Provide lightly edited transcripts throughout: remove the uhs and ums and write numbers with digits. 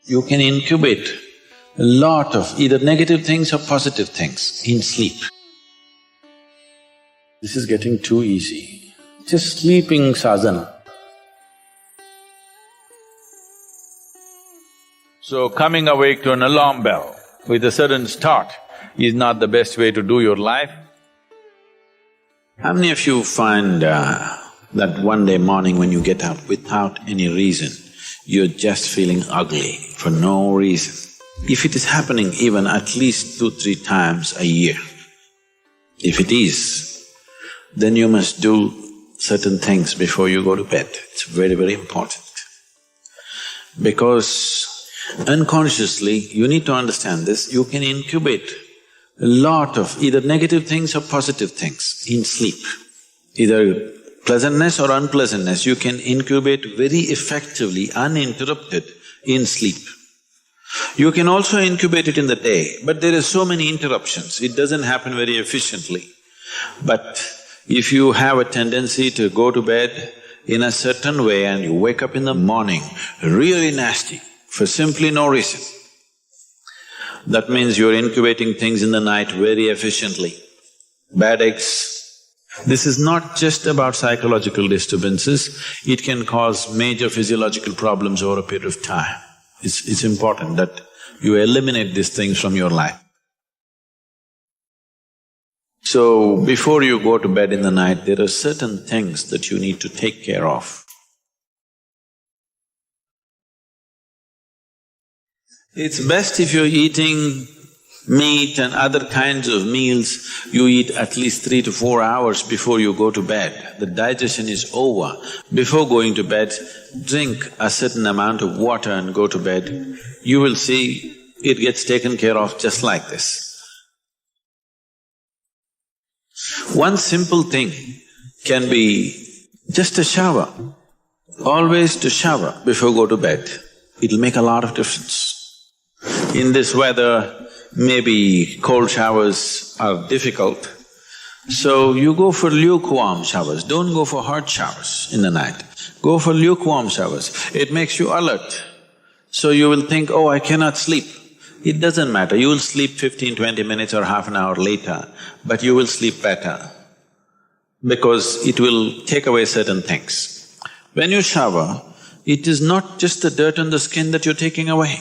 You can incubate a lot of either negative things or positive things in sleep. This is getting too easy. Just sleeping sadhana. So coming awake to an alarm bell with a sudden start is not the best way to do your life. How many of you find that one day morning when you get up without any reason, you're just feeling ugly for no reason? If it is happening even at least 2-3 times a year, if it is, then you must do certain things before you go to bed. It's very, very important. Because unconsciously, you need to understand this, you can incubate a lot of either negative things or positive things in sleep. Either pleasantness or unpleasantness, you can incubate very effectively, uninterrupted in sleep. You can also incubate it in the day, but there are so many interruptions, it doesn't happen very efficiently. But if you have a tendency to go to bed in a certain way and you wake up in the morning really nasty for simply no reason, that means you're incubating things in the night very efficiently. Bad eggs. This is not just about psychological disturbances, it can cause major physiological problems over a period of time. It's important that you eliminate these things from your life. So, before you go to bed in the night, there are certain things that you need to take care of. It's best if you're eating meat and other kinds of meals, you eat at least 3 to 4 hours before you go to bed. The digestion is over. Before going to bed, drink a certain amount of water and go to bed. You will see it gets taken care of just like this. One simple thing can be just a shower. Always to shower before go to bed. It'll make a lot of difference. In this weather, maybe cold showers are difficult, so you go for lukewarm showers, don't go for hot showers in the night. Go for lukewarm showers, it makes you alert. So you will think, oh, I cannot sleep. It doesn't matter, you will sleep 15-20 minutes or half an hour later, but you will sleep better because it will take away certain things. When you shower, it is not just the dirt on the skin that you're taking away.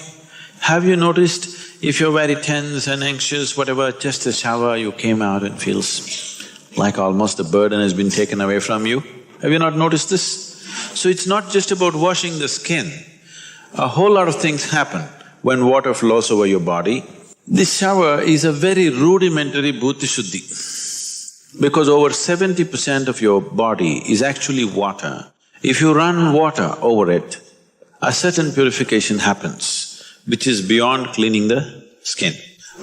Have you noticed, if you're very tense and anxious, whatever, just a shower, you came out and feels like almost the burden has been taken away from you? Have you not noticed this? So it's not just about washing the skin. A whole lot of things happen when water flows over your body. This shower is a very rudimentary buddhi shuddhi, because over 70% of your body is actually water. If you run water over it, a certain purification happens, which is beyond cleaning the skin.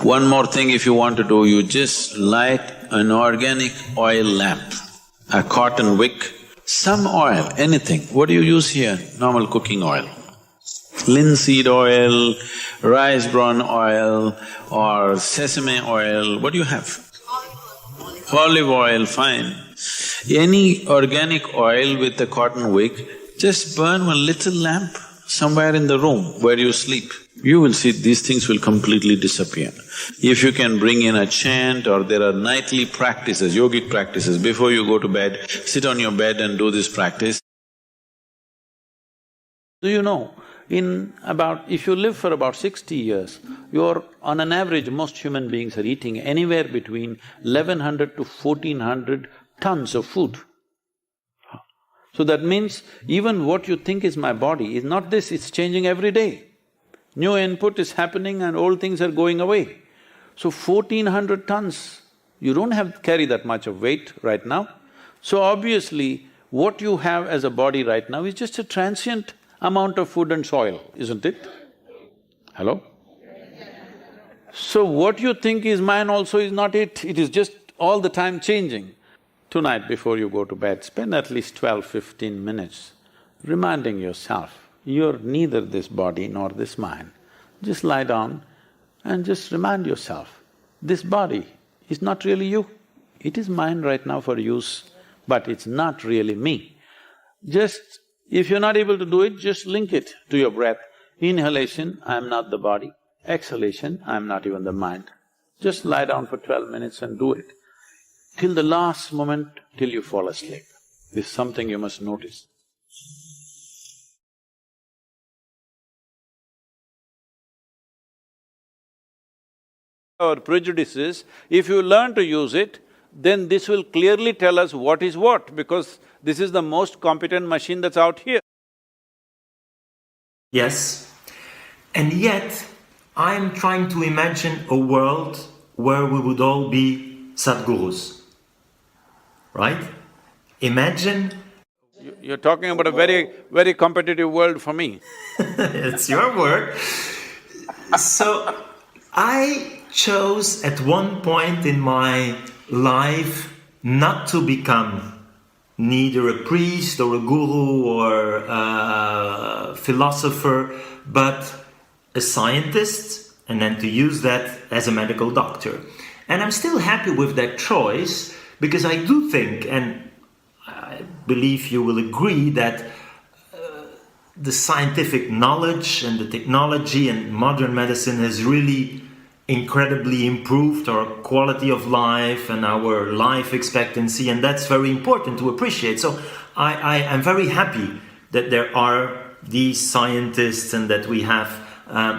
One more thing if you want to do, you just light an organic oil lamp, a cotton wick, some oil, anything. What do you use here? Normal cooking oil. Linseed oil, rice bran oil or sesame oil, what do you have? Olive oil, fine. Any organic oil with a cotton wick, just burn one little lamp somewhere in the room where you sleep. You will see these things will completely disappear. If you can bring in a chant or there are nightly practices, yogic practices, before you go to bed, sit on your bed and do this practice. Do you know, if you live for about 60 years, you're… on an average, most human beings are eating anywhere between 1100 to 1400 tons of food. So that means even what you think is my body is not this, it's changing every day. New input is happening and old things are going away. So 1400 tons, you don't carry that much of weight right now. So obviously, what you have as a body right now is just a transient amount of food and soil, isn't it? Hello? So what you think is mine also is not it is just all the time changing. Tonight before you go to bed, spend at least 12-15 minutes reminding yourself, you're neither this body nor this mind. Just lie down and just remind yourself, this body is not really you. It is mine right now for use, but it's not really me. Just… if you're not able to do it, just link it to your breath. Inhalation, I am not the body. Exhalation, I am not even the mind. Just lie down for 12 minutes and do it. Till the last moment, till you fall asleep. This is something you must notice. Our prejudices, if you learn to use it, then this will clearly tell us what is what, because this is the most competent machine that's out here. Yes, and yet I'm trying to imagine a world where we would all be Sadhgurus, right? Imagine… You're talking about a very competitive world for me. It's your word. So, I chose at one point in my life not to become neither a priest or a guru or a philosopher, but a scientist, and then to use that as a medical doctor. And I'm still happy with that choice, because I do think, and I believe you will agree, that the scientific knowledge and the technology and modern medicine has really incredibly improved our quality of life and our life expectancy, and that's very important to appreciate. So I am very happy that there are these scientists and that we have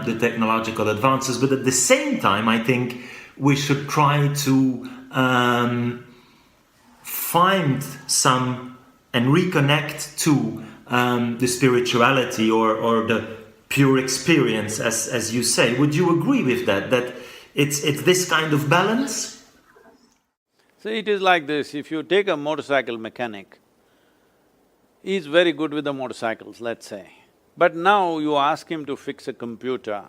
the technological advances, but at the same time I think we should try to find some and reconnect to the spirituality or the pure experience, as you say. Would you agree with that, that it's this kind of balance? See, it is like this, if you take a motorcycle mechanic, he's very good with the motorcycles, let's say. But now you ask him to fix a computer,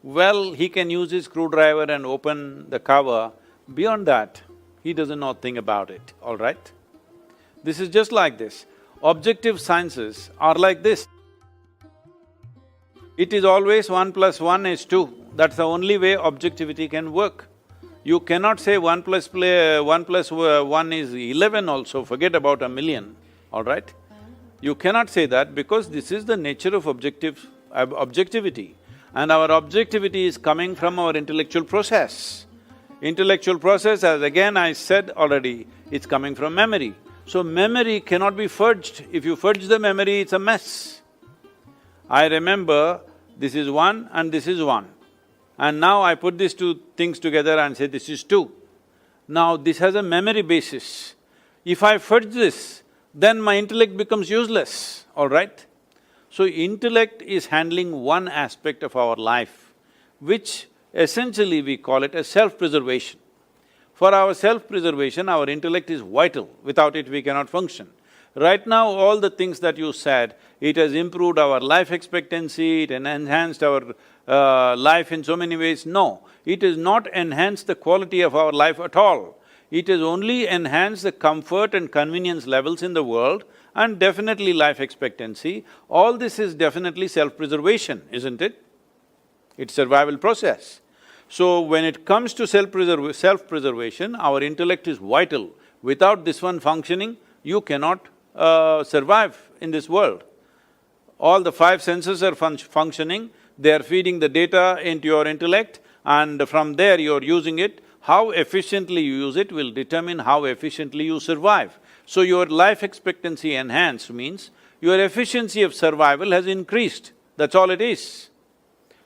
well, he can use his screwdriver and open the cover. Beyond that, he doesn't know a thing about it, all right? This is just like this. Objective sciences are like this. It is always 1 + 1 is 2. That's the only way objectivity can work. You cannot say 1 + 1 is 11 also, forget about a million, all right? You cannot say that because this is the nature of objectivity. And our objectivity is coming from our intellectual process. Intellectual process, as again I said already, it's coming from memory. So memory cannot be fudged. If you fudge the memory, it's a mess. I remember this is 1 and this is 1. And now I put these two things together and say this is 2. Now this has a memory basis. If I fudge this, then my intellect becomes useless, all right? So intellect is handling one aspect of our life, which essentially we call it as self-preservation. For our self-preservation, our intellect is vital. Without it, we cannot function. Right now, all the things that you said, it has improved our life expectancy, it enhanced our life in so many ways. No, it has not enhanced the quality of our life at all. It has only enhanced the comfort and convenience levels in the world and definitely life expectancy. All this is definitely self-preservation, isn't it? It's survival process. So when it comes to self-preservation, our intellect is vital. Without this one functioning, you cannot survive in this world. All the 5 senses are functioning, they are feeding the data into your intellect, and from there you're using it. How efficiently you use it will determine how efficiently you survive. So your life expectancy enhanced means your efficiency of survival has increased, that's all it is.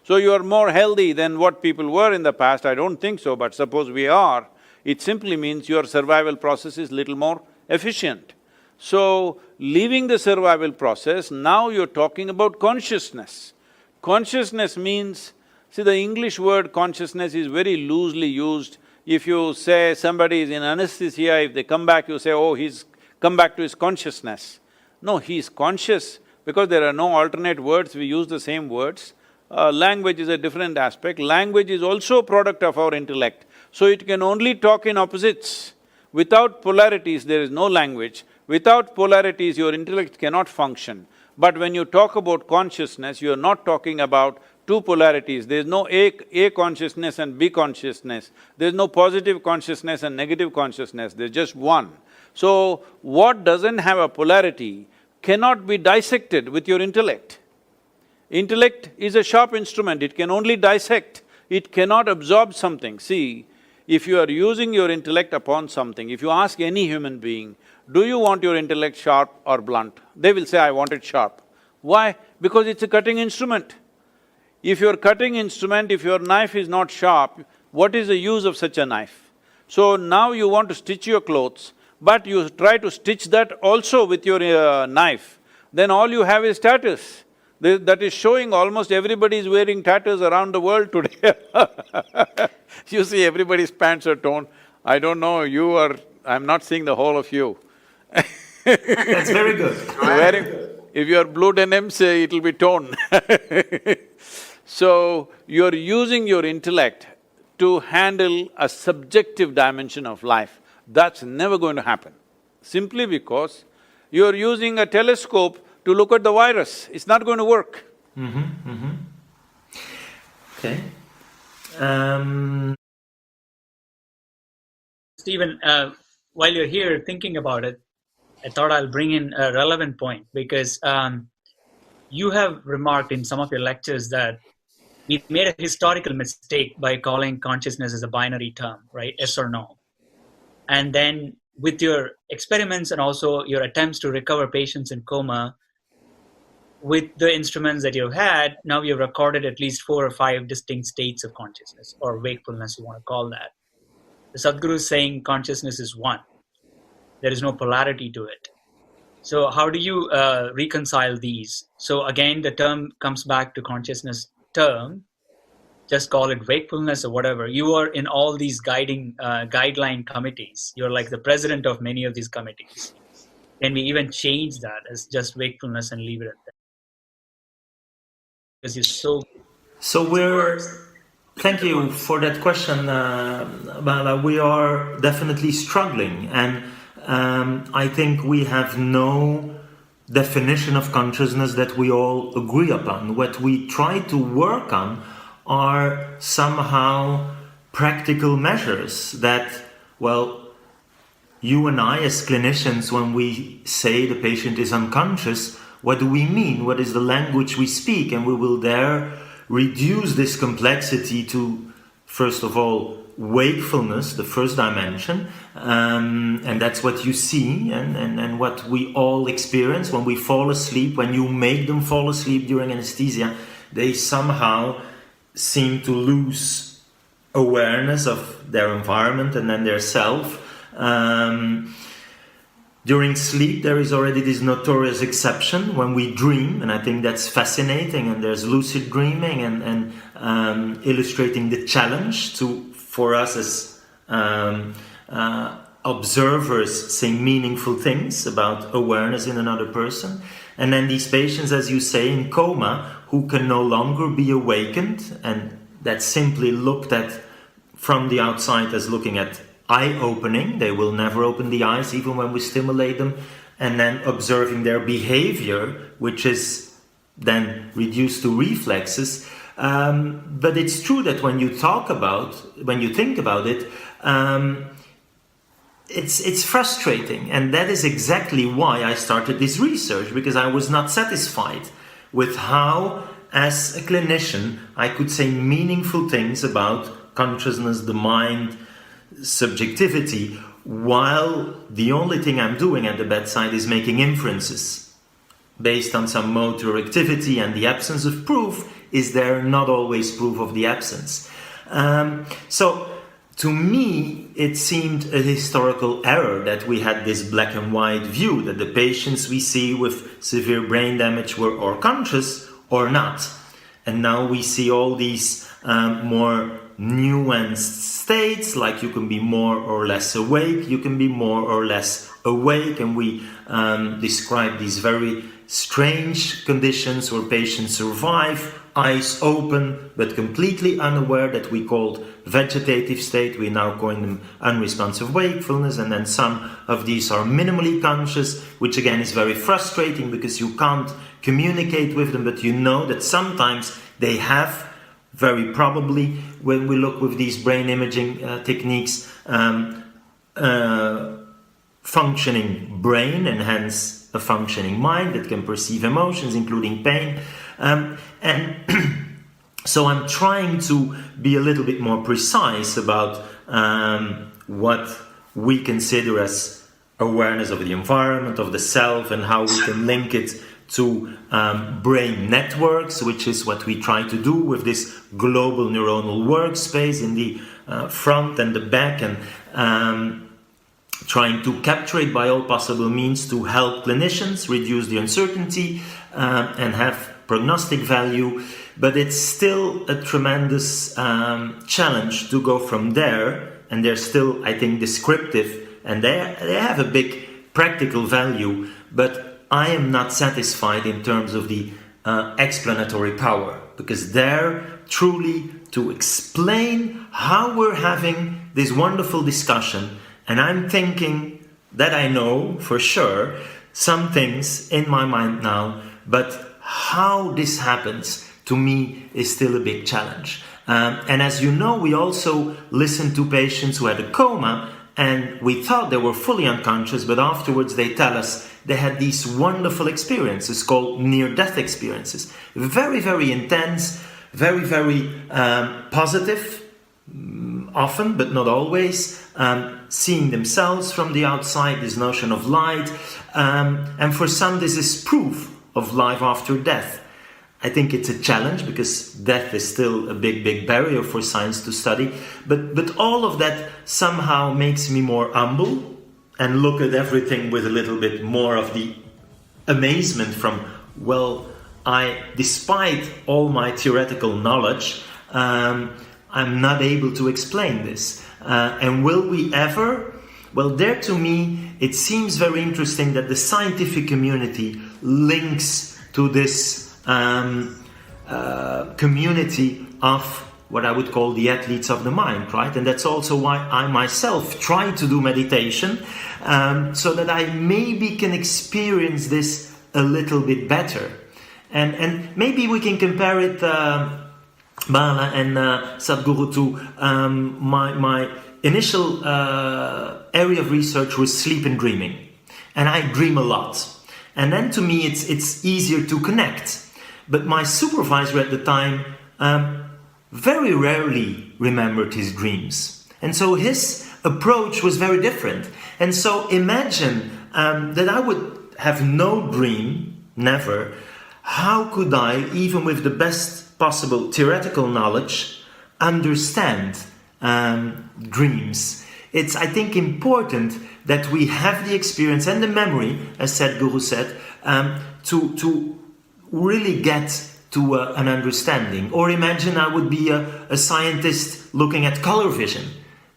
So you are more healthy than what people were in the past, I don't think so, but suppose we are, it simply means your survival process is little more efficient. So, leaving the survival process, now you're talking about consciousness. Consciousness means… see, the English word consciousness is very loosely used. If you say somebody is in anesthesia, if they come back, you say, oh, he's come back to his consciousness. No, he's conscious because there are no alternate words, we use the same words. Language is a different aspect. Language is also a product of our intellect. So it can only talk in opposites. Without polarities, there is no language. Without polarities, your intellect cannot function. But when you talk about consciousness, you are not talking about two polarities. There is no A consciousness and B consciousness. There is no positive consciousness and negative consciousness, there's just one. So, what doesn't have a polarity cannot be dissected with your intellect. Intellect is a sharp instrument, it can only dissect, it cannot absorb something. See, if you are using your intellect upon something, if you ask any human being, do you want your intellect sharp or blunt? They will say, I want it sharp. Why? Because it's a cutting instrument. If your cutting instrument, if your knife is not sharp, what is the use of such a knife? So now you want to stitch your clothes, but you try to stitch that also with your knife, then all you have is tatters. That is showing almost everybody is wearing tatters around the world today. You see everybody's pants are torn. I don't know, you are… I'm not seeing the whole of you. That's very good. If you are blue denims, it'll be torn. So, you're using your intellect to handle a subjective dimension of life. That's never going to happen, simply because you're using a telescope to look at the virus. It's not going to work. Okay. Stephen, while you're here thinking about it, I thought I'll bring in a relevant point because you have remarked in some of your lectures that we made a historical mistake by calling consciousness as a binary term, right? Yes or no. And then with your experiments and also your attempts to recover patients in coma, with the instruments that you've had, now you've recorded at least 4 or 5 distinct states of consciousness, or wakefulness, you want to call that. The Sadhguru is saying consciousness is one. There is no polarity to it. So how do you reconcile these? So again, the term comes back to consciousness term, just call it wakefulness or whatever. You are in all these guideline committees. You're like the president of many of these committees. Can we even change that as just wakefulness and leave it at that? Because you're so… Thank you for that question, Bala. We are definitely struggling, and I think we have no definition of consciousness that we all agree upon. What we try to work on are somehow practical measures that, well, you and I as clinicians, when we say the patient is unconscious, what do we mean? What is the language we speak? And we will there reduce this complexity to, first of all, wakefulness, the first dimension, and that's what you see and what we all experience when we fall asleep. When you make them fall asleep during anesthesia, they somehow seem to lose awareness of their environment and then their self. During sleep, there is already this notorious exception when we dream, and I think that's fascinating. And there's lucid dreaming and illustrating the challenge for us as observers saying meaningful things about awareness in another person. And then these patients, as you say, in coma, who can no longer be awakened, and that's simply looked at from the outside as looking at eye-opening. They will never open the eyes even when we stimulate them, and then observing their behavior, which is then reduced to reflexes. But it's true that when you think about it, it's frustrating, and that is exactly why I started this research, because I was not satisfied with how, as a clinician, I could say meaningful things about consciousness, the mind, subjectivity, while the only thing I'm doing at the bedside is making inferences based on some motor activity, and the absence of proof is there not always proof of the absence. So to me, it seemed a historical error that we had this black and white view, that the patients we see with severe brain damage were or conscious or not. And now we see all these more nuanced states, like you can be more or less awake, you can be more or less awake, and we describe these very strange conditions where patients survive, eyes open but completely unaware, that we called vegetative state. We now call them unresponsive wakefulness, and then some of these are minimally conscious, which again is very frustrating because you can't communicate with them, but you know that sometimes they have, very probably, when we look with these brain imaging techniques, functioning brain, and hence a functioning mind that can perceive emotions, including pain. And so I'm trying to be a little bit more precise about what we consider as awareness of the environment, of the self, and how we can link it to brain networks, which is what we try to do with this global neuronal workspace in the front and the back, and trying to capture it by all possible means to help clinicians reduce the uncertainty and have prognostic value. But it's still a tremendous challenge to go from there, and they're still, I think, descriptive, and they have a big practical value, but I am not satisfied in terms of the explanatory power, because they're truly to explain how we're having this wonderful discussion, and I'm thinking that I know for sure some things in my mind now, but how this happens to me is still a big challenge. And as you know, we also listened to patients who had a coma, and we thought they were fully unconscious, but afterwards they tell us they had these wonderful experiences called near-death experiences. Very, very intense, very, very positive, often, but not always, seeing themselves from the outside, this notion of light. And for some, this is proof of life after death. I think it's a challenge because death is still a big, big barrier for science to study. But all of that somehow makes me more humble and look at everything with a little bit more of the amazement from, well, despite all my theoretical knowledge, I'm not able to explain this. And will we ever? Well, there to me, it seems very interesting that the scientific community links to this community of what I would call the athletes of the mind, right? And that's also why I myself try to do meditation, so that I maybe can experience this a little bit better. And maybe we can compare it, Bala and Sadhguru, to my initial area of research was sleep and dreaming. And I dream a lot. And then to me it's easier to connect. But my supervisor at the time very rarely remembered his dreams. And so his approach was very different. And so imagine that I would have no dream, never. How could I, even with the best possible theoretical knowledge, understand dreams? It's, I think, important that we have the experience and the memory, as Sadhguru said, to really get to an understanding. Or imagine I would be a scientist looking at color vision,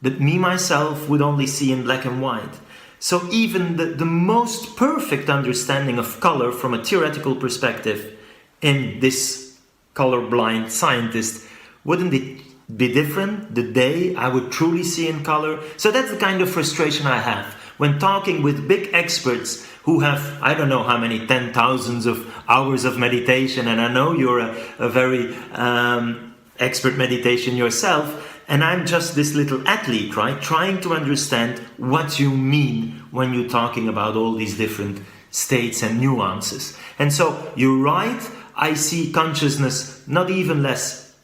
but me myself would only see in black and white. So even the most perfect understanding of color from a theoretical perspective in this colorblind scientist, wouldn't it be different the day I would truly see in color? So that's the kind of frustration I have when talking with big experts who have, I don't know how many 10,000s of hours of meditation, and I know you're a very expert meditation yourself, and I'm just this little athlete, right? Trying to understand what you mean when you're talking about all these different states and nuances. And so you're right, I see consciousness not even less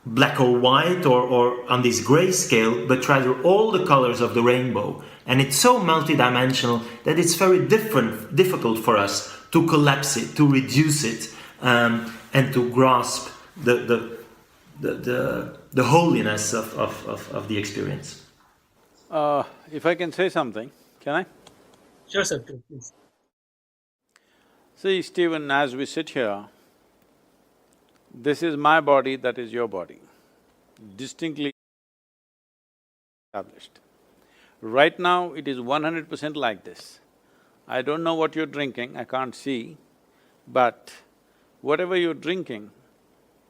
black or white or on this gray scale, but rather all the colors of the rainbow. And it's so multidimensional that it's very difficult for us to collapse it, to reduce it, and to grasp the holiness of the experience. If I can say something, can I? Sure, sir, please. See, Stephen, as we sit here, this is my body, that is your body, distinctly established. Right now, it is 100% like this. I don't know what you're drinking, I can't see, but whatever you're drinking,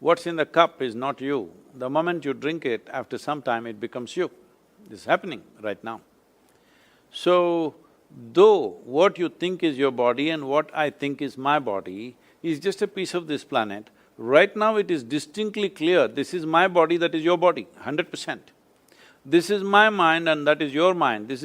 what's in the cup is not you. The moment you drink it, after some time it becomes you. This is happening right now. So, though what you think is your body and what I think is my body is just a piece of this planet, right now it is distinctly clear, this is my body, that is your body, 100%. This is my mind and that is your mind, these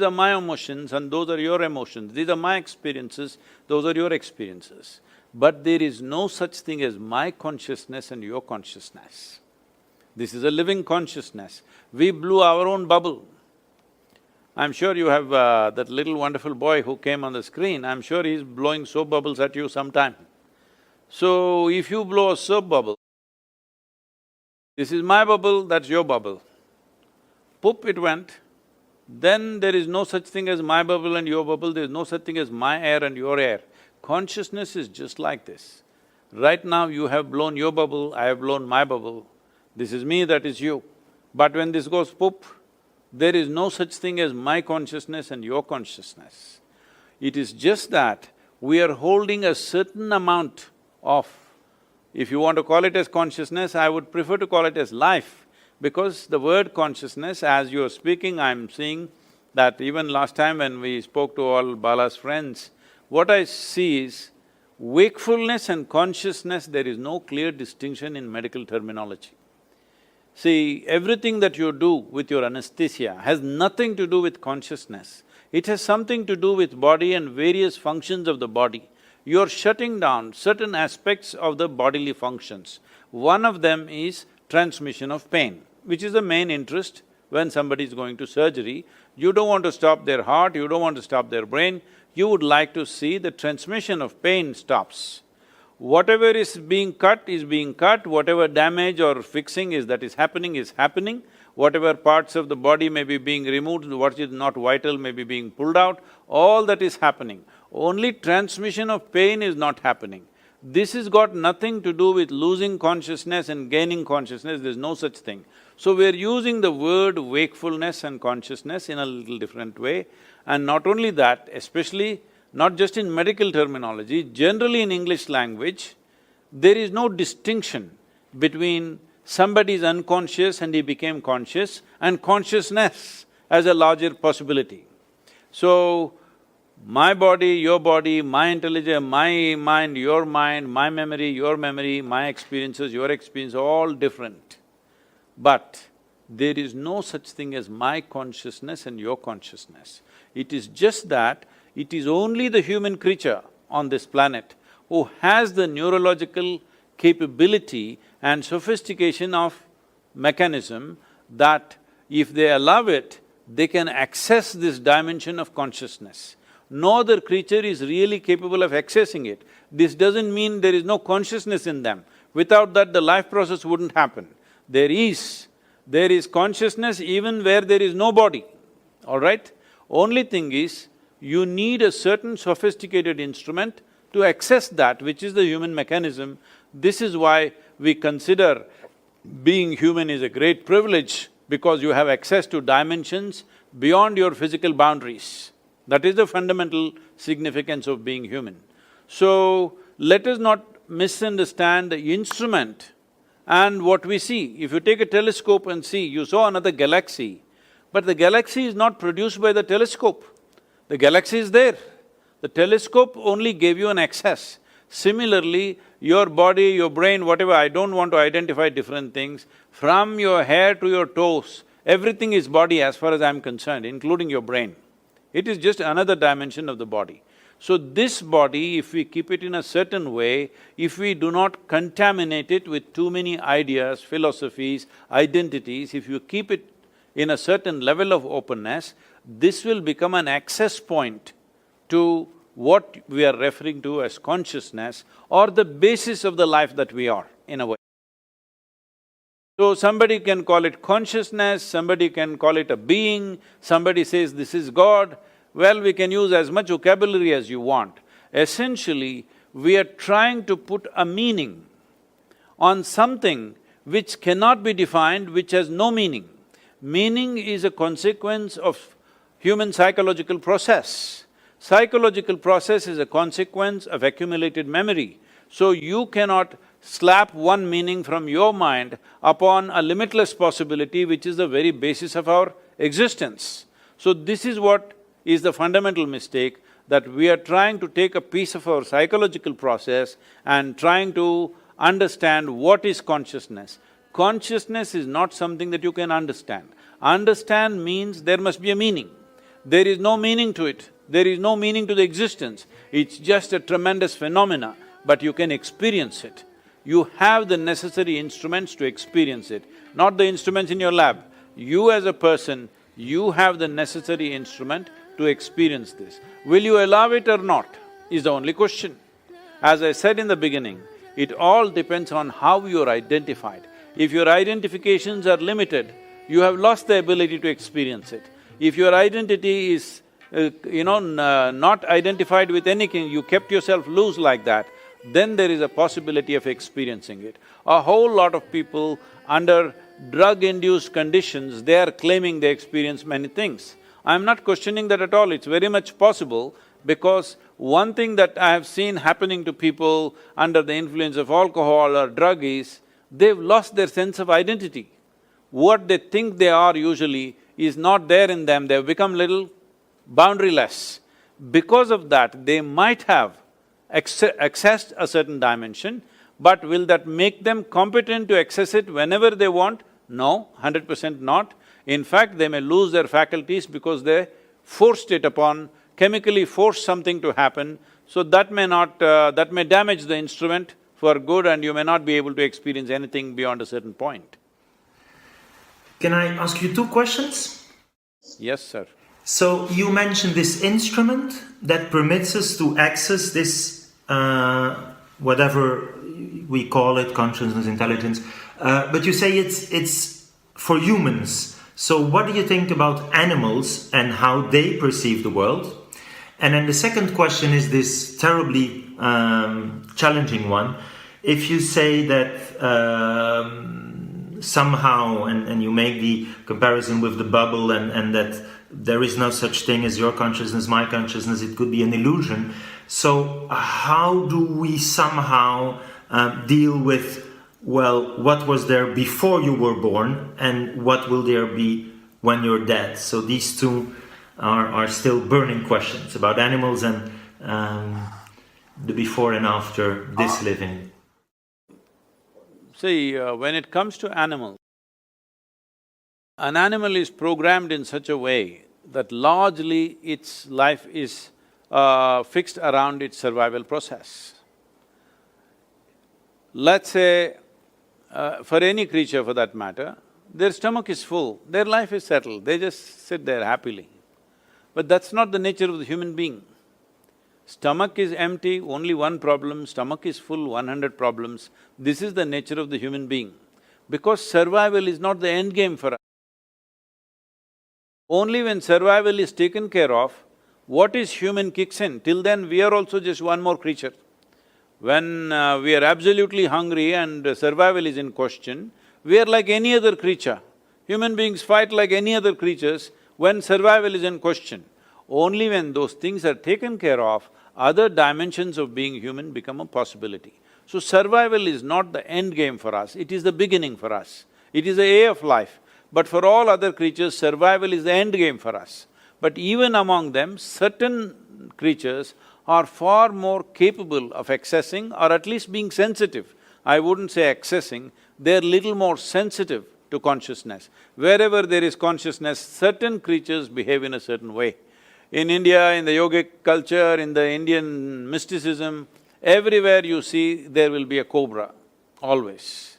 are my emotions and those are your emotions, these are my experiences, those are your experiences. but there is no such thing as my consciousness and your consciousness. This is a living consciousness. We blew our own bubble. I'm sure you have that little wonderful boy who came on the screen, I'm sure he's blowing soap bubbles at you sometime. So, if you blow a soap bubble, this is my bubble, that's your bubble. Poop, it went. Then there is no such thing as my bubble and your bubble, there is no such thing as my air and your air. Consciousness is just like this. Right now you have blown your bubble, I have blown my bubble. This is me, that is you. But when this goes poop, there is no such thing as my consciousness and your consciousness. It is just that we are holding a certain amount of, if you want to call it as consciousness, I would prefer to call it as life, because the word consciousness, as you are speaking, I'm seeing that even last time when we spoke to all Bala's friends, what I see is wakefulness and consciousness, there is no clear distinction in medical terminology. See, everything that you do with your anesthesia has nothing to do with consciousness. It has something to do with body and various functions of the body. You're shutting down certain aspects of the bodily functions. One of them is transmission of pain, which is the main interest when somebody is going to surgery. You don't want to stop their heart, you don't want to stop their brain, you would like to see the transmission of pain stops. Whatever is being cut, whatever damage or fixing is happening, whatever parts of the body may be being removed, what is not vital may be being pulled out, all that is happening. Only transmission of pain is not happening. This has got nothing to do with losing consciousness and gaining consciousness, there's no such thing. So we're using the word wakefulness and consciousness in a little different way. And not only that, especially not just in medical terminology, generally in English language, there is no distinction between somebody is unconscious and he became conscious and consciousness as a larger possibility. So, my body, my intelligence, my mind, my memory, your memory, my experiences, your experience, all different. But there is no such thing as my consciousness and your consciousness. It is just that it is only the human creature on this planet who has the neurological capability and sophistication of mechanism that if they allow it, they can access this dimension of consciousness. No other creature is really capable of accessing it. This doesn't mean there is no consciousness in them. Without that, the life process wouldn't happen. There is consciousness even where there is no body, all right? Only thing is, you need a certain sophisticated instrument to access that, which is the human mechanism. This is why we consider being human is a great privilege, because you have access to dimensions beyond your physical boundaries. That is the fundamental significance of being human. So, let us not misunderstand the instrument and what we see. If you take a telescope and see, you saw another galaxy, but the galaxy is not produced by the telescope. The galaxy is there. The telescope only gave you an access. Similarly, your body, your brain, whatever, I don't want to identify different things, from your hair to your toes, everything is body as far as I'm concerned, including your brain. It is just another dimension of the body. So this body, if we keep it in a certain way, if we do not contaminate it with too many ideas, philosophies, identities, if you keep it in a certain level of openness, this will become an access point to what we are referring to as consciousness or the basis of the life that we are, in a way. So somebody can call it consciousness, somebody can call it a being, somebody says this is God. Well, we can use as much vocabulary as you want. Essentially, we are trying to put a meaning on something which cannot be defined, which has no meaning. Meaning is a consequence of human psychological process. Psychological process is a consequence of accumulated memory. So you cannot slap one meaning from your mind upon a limitless possibility which is the very basis of our existence. So this is what is the fundamental mistake, that we are trying to take a piece of our psychological process and trying to understand what is consciousness. Consciousness is not something that you can understand. Understand means there must be a meaning. There is no meaning to it, there is no meaning to the existence, it's just a tremendous phenomena. but you can experience it. You have the necessary instruments to experience it, not the instruments in your lab. You as a person, you have the necessary instrument to experience this. Will you allow it or not, is the only question. As I said in the beginning, it all depends on how you're identified. If your identifications are limited, you have lost the ability to experience it. If your identity is, not identified with anything, you kept yourself loose like that, then there is a possibility of experiencing it. A whole lot of people under drug-induced conditions, they are claiming they experience many things. I'm not questioning that at all, it's very much possible, because one thing that I have seen happening to people under the influence of alcohol or drug is, they've lost their sense of identity. What they think they are usually is not there in them, they've become little boundaryless. Because of that, they might have accessed a certain dimension, but will that make them competent to access it whenever they want? No, 100% not. In fact, they may lose their faculties because they forced it upon, chemically forced something to happen, so that may damage the instrument for good and you may not be able to experience anything beyond a certain point. Can I ask you two questions? Yes, sir. So you mentioned this instrument that permits us to access this, whatever we call it, consciousness, intelligence, but you say it's for humans. So what do you think about animals and how they perceive the world? And then the second question is this terribly challenging one. If you say that somehow, and you make the comparison with the bubble and that there is no such thing as your consciousness, my consciousness, it could be an illusion. So how do we somehow deal with, well, what was there before you were born and what will there be when you're dead? So these two are still burning questions about animals and the before and after this living. See, when it comes to animals, an animal is programmed in such a way that largely its life is fixed around its survival process. Let's say, for any creature for that matter, their stomach is full, their life is settled, they just sit there happily. But that's not the nature of the human being. Stomach is empty, only one problem, stomach is full, 100 problems. This is the nature of the human being. Because survival is not the end game for us. Only when survival is taken care of, what is human kicks in. Till then, we are also just one more creature. When we are absolutely hungry and survival is in question, we are like any other creature. Human beings fight like any other creatures when survival is in question. Only when those things are taken care of, other dimensions of being human become a possibility. So survival is not the end game for us, it is the beginning for us. It is the A of life. But for all other creatures, survival is the end game for us. But even among them, certain creatures are far more capable of accessing or at least being sensitive. I wouldn't say accessing, they're little more sensitive to consciousness. Wherever there is consciousness, certain creatures behave in a certain way. In India, in the yogic culture, in the Indian mysticism, everywhere you see there will be a cobra, always.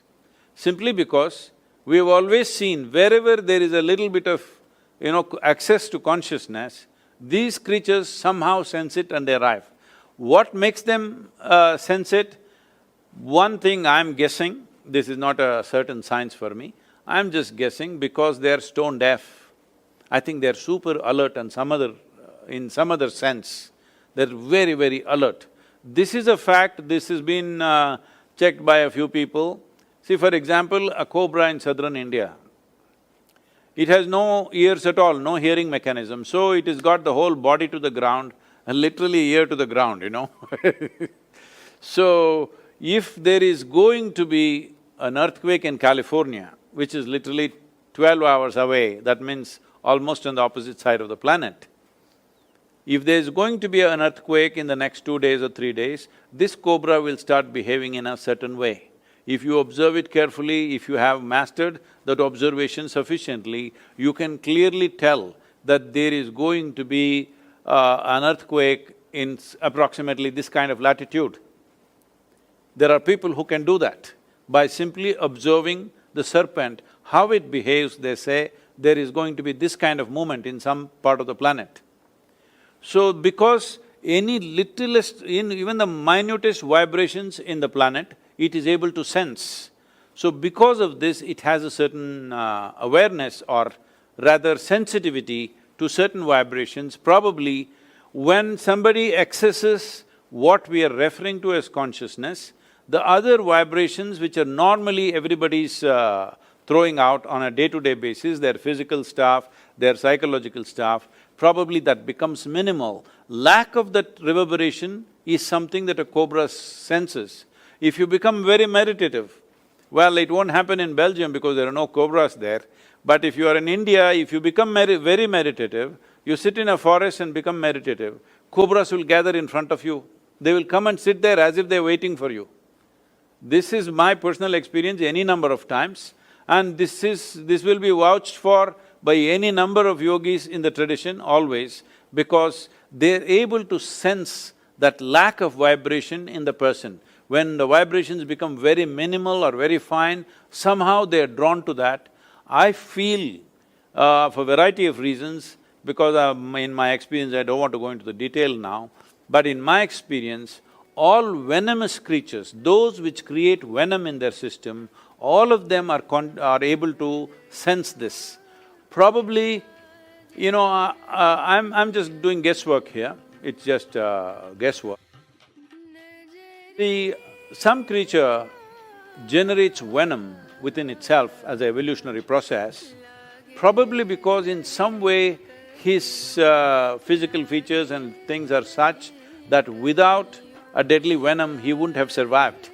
Simply because we have always seen wherever there is a little bit of, access to consciousness, these creatures somehow sense it and they arrive. What makes them sense it? One thing I'm guessing, this is not a certain science for me, I'm just guessing because they're stone deaf. I think they're super alert and in some other sense, they're very, very alert. This is a fact, this has been checked by a few people. See, for example, a cobra in southern India, it has no ears at all, no hearing mechanism, so it has got the whole body to the ground and literally ear to the ground, So, if there is going to be an earthquake in California, which is literally 12 hours away, that means almost on the opposite side of the planet, if there's going to be an earthquake in the next 2 days or 3 days, this cobra will start behaving in a certain way. If you observe it carefully, if you have mastered that observation sufficiently, you can clearly tell that there is going to be an earthquake in approximately this kind of latitude. There are people who can do that. By simply observing the serpent, how it behaves, they say, there is going to be this kind of movement in some part of the planet. So, because any littlest, even the minutest vibrations in the planet, it is able to sense. So, because of this, it has a certain awareness or rather sensitivity to certain vibrations. Probably when somebody accesses what we are referring to as consciousness, the other vibrations which are normally everybody's throwing out on a day-to-day basis, their physical stuff, their psychological stuff, probably that becomes minimal. Lack of that reverberation is something that a cobra senses. If you become very meditative, well, it won't happen in Belgium because there are no cobras there, but if you are in India, if you become very meditative, you sit in a forest and become meditative, cobras will gather in front of you. They will come and sit there as if they're waiting for you. This is my personal experience any number of times, and this will be vouched for by any number of yogis in the tradition always, because they're able to sense that lack of vibration in the person. When the vibrations become very minimal or very fine, somehow they're drawn to that. I feel, for a variety of reasons, because in my experience, I don't want to go into the detail now, but in my experience, all venomous creatures, those which create venom in their system, all of them are able to sense this. Probably, I'm just doing guesswork here, it's just guesswork. Some creature generates venom within itself as an evolutionary process, probably because in some way his physical features and things are such that without a deadly venom, he wouldn't have survived.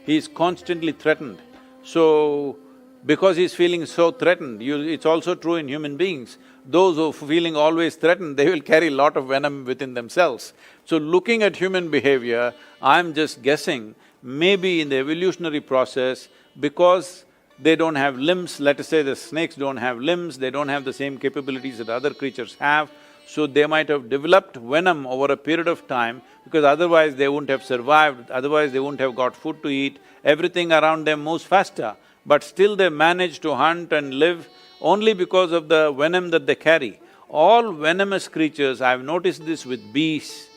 He is constantly threatened. So, because he's feeling so threatened, it's also true in human beings. Those who are feeling always threatened, they will carry a lot of venom within themselves. So looking at human behavior, I'm just guessing, maybe in the evolutionary process, because they don't have limbs, let us say the snakes don't have limbs, they don't have the same capabilities that other creatures have, so they might have developed venom over a period of time, because otherwise they wouldn't have survived, otherwise they wouldn't have got food to eat, everything around them moves faster, but still they manage to hunt and live only because of the venom that they carry. All venomous creatures, I've noticed this with bees,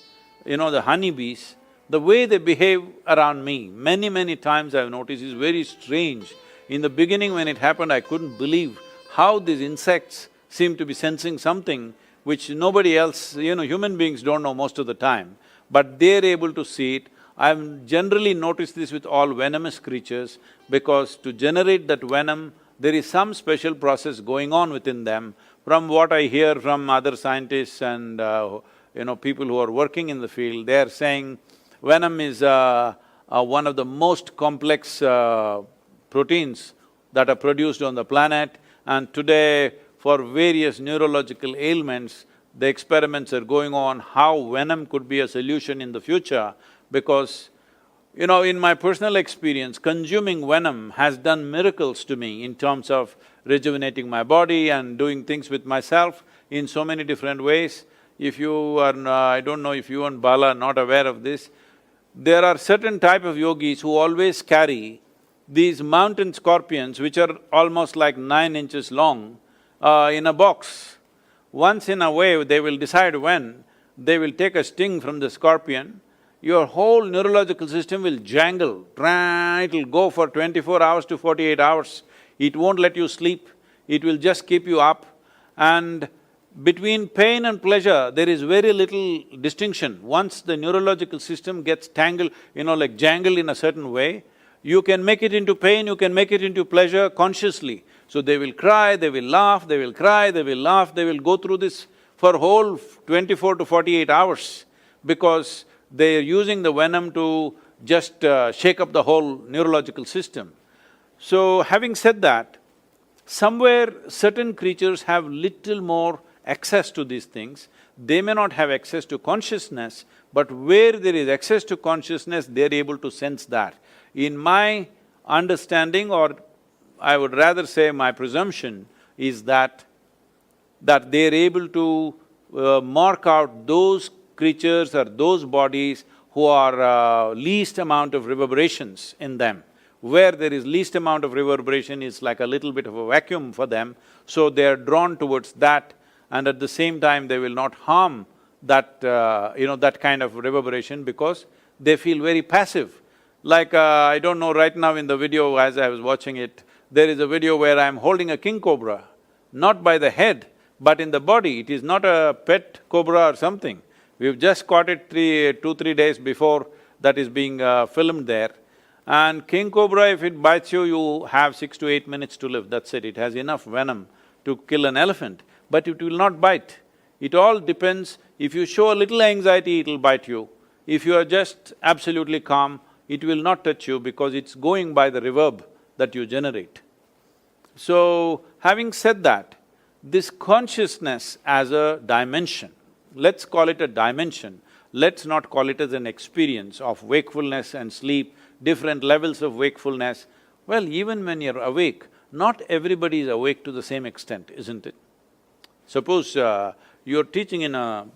the honeybees, the way they behave around me, many times I've noticed is very strange. In the beginning when it happened, I couldn't believe how these insects seem to be sensing something which nobody else, human beings don't know most of the time, but they're able to see it. I've generally noticed this with all venomous creatures, because to generate that venom, there is some special process going on within them. From what I hear from other scientists and people who are working in the field, they are saying venom is one of the most complex proteins that are produced on the planet, and today for various neurological ailments, the experiments are going on how venom could be a solution in the future, because in my personal experience, consuming venom has done miracles to me in terms of rejuvenating my body and doing things with myself in so many different ways. If you are… I don't know if you and Bala are not aware of this, there are certain type of yogis who always carry these mountain scorpions which are almost like 9 inches long in a box. Once in a way, they will decide when, they will take a sting from the scorpion, your whole neurological system will jangle, it'll go for 24 hours to 48 hours. It won't let you sleep, it will just keep you up, and between pain and pleasure, there is very little distinction. Once the neurological system gets tangled, like jangled in a certain way, you can make it into pain, you can make it into pleasure consciously. So they will cry, they will laugh, they will cry, they will laugh, they will go through this for whole 24 to 48 hours, because they are using the venom to just shake up the whole neurological system. So having said that, somewhere certain creatures have little more access to these things. They may not have access to consciousness, but where there is access to consciousness, they're able to sense that. In my understanding, or I would rather say my presumption, is that they're able to mark out those creatures or those bodies who are least amount of reverberations in them. Where there is least amount of reverberation is like a little bit of a vacuum for them, so they are drawn towards that, and at the same time they will not harm that, that kind of reverberation because they feel very passive. Like, I don't know, right now in the video as I was watching it, there is a video where I'm holding a king cobra, not by the head, but in the body. It is not a pet cobra or something. We've just caught it 2-3 days before that is being filmed there. And king cobra, if it bites you, you have 6 to 8 minutes to live, that's it. It has enough venom to kill an elephant, but it will not bite. It all depends, if you show a little anxiety, it'll bite you. If you are just absolutely calm, it will not touch you because it's going by the reverb that you generate. So, having said that, this consciousness as a dimension, let's call it a dimension, let's not call it as an experience of wakefulness and sleep, different levels of wakefulness. Well, even when you're awake, not everybody is awake to the same extent, isn't it? Suppose you're teaching in a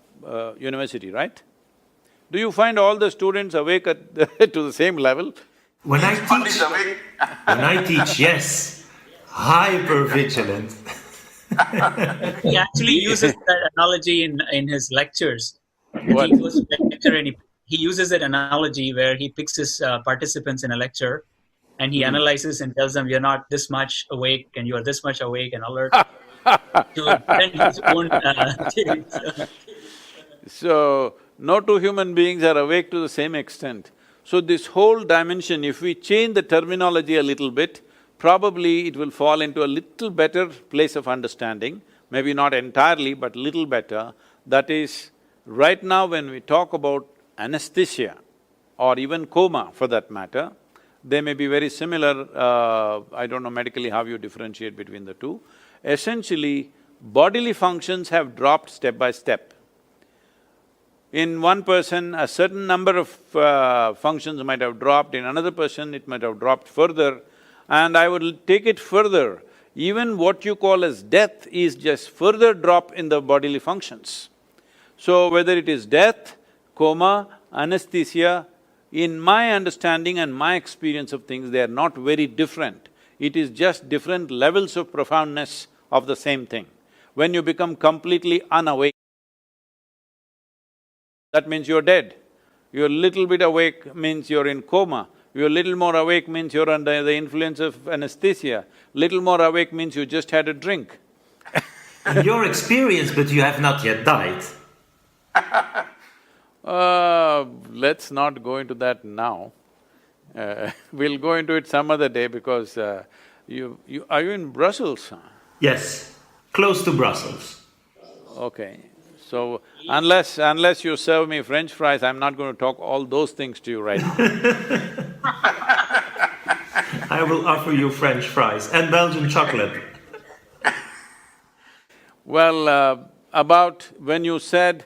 university, right? Do you find all the students awake at to the same level? When I teach, yes, hyper vigilant. He actually uses that analogy in his lectures. What? He goes to a lecture and he uses that analogy where he picks his participants in a lecture and he analyzes and tells them, you're not this much awake and you're this much awake and alert to attend his own So, no two human beings are awake to the same extent. So this whole dimension, if we change the terminology a little bit, probably it will fall into a little better place of understanding, maybe not entirely, but little better. That is, right now when we talk about anesthesia or even coma for that matter, they may be very similar, I don't know medically how you differentiate between the two. Essentially, bodily functions have dropped step by step. In one person, a certain number of functions might have dropped, in another person it might have dropped further. And I would take it further, even what you call as death is just further drop in the bodily functions. So whether it is death, coma, anesthesia, in my understanding and my experience of things, they are not very different. It is just different levels of profoundness of the same thing. When you become completely unawake, that means you're dead. You're a little bit awake means you're in coma. You're a little more awake means you're under the influence of anesthesia. Little more awake means you just had a drink. In your experience, but you have not yet died. Let's not go into that now. We'll go into it some other day because are you in Brussels? Yes, close to Brussels. Okay. So, unless you serve me French fries, I'm not going to talk all those things to you right now. I will offer you French fries and Belgian chocolate. Well, about when you said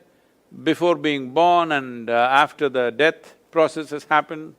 before being born and after the death process has happened,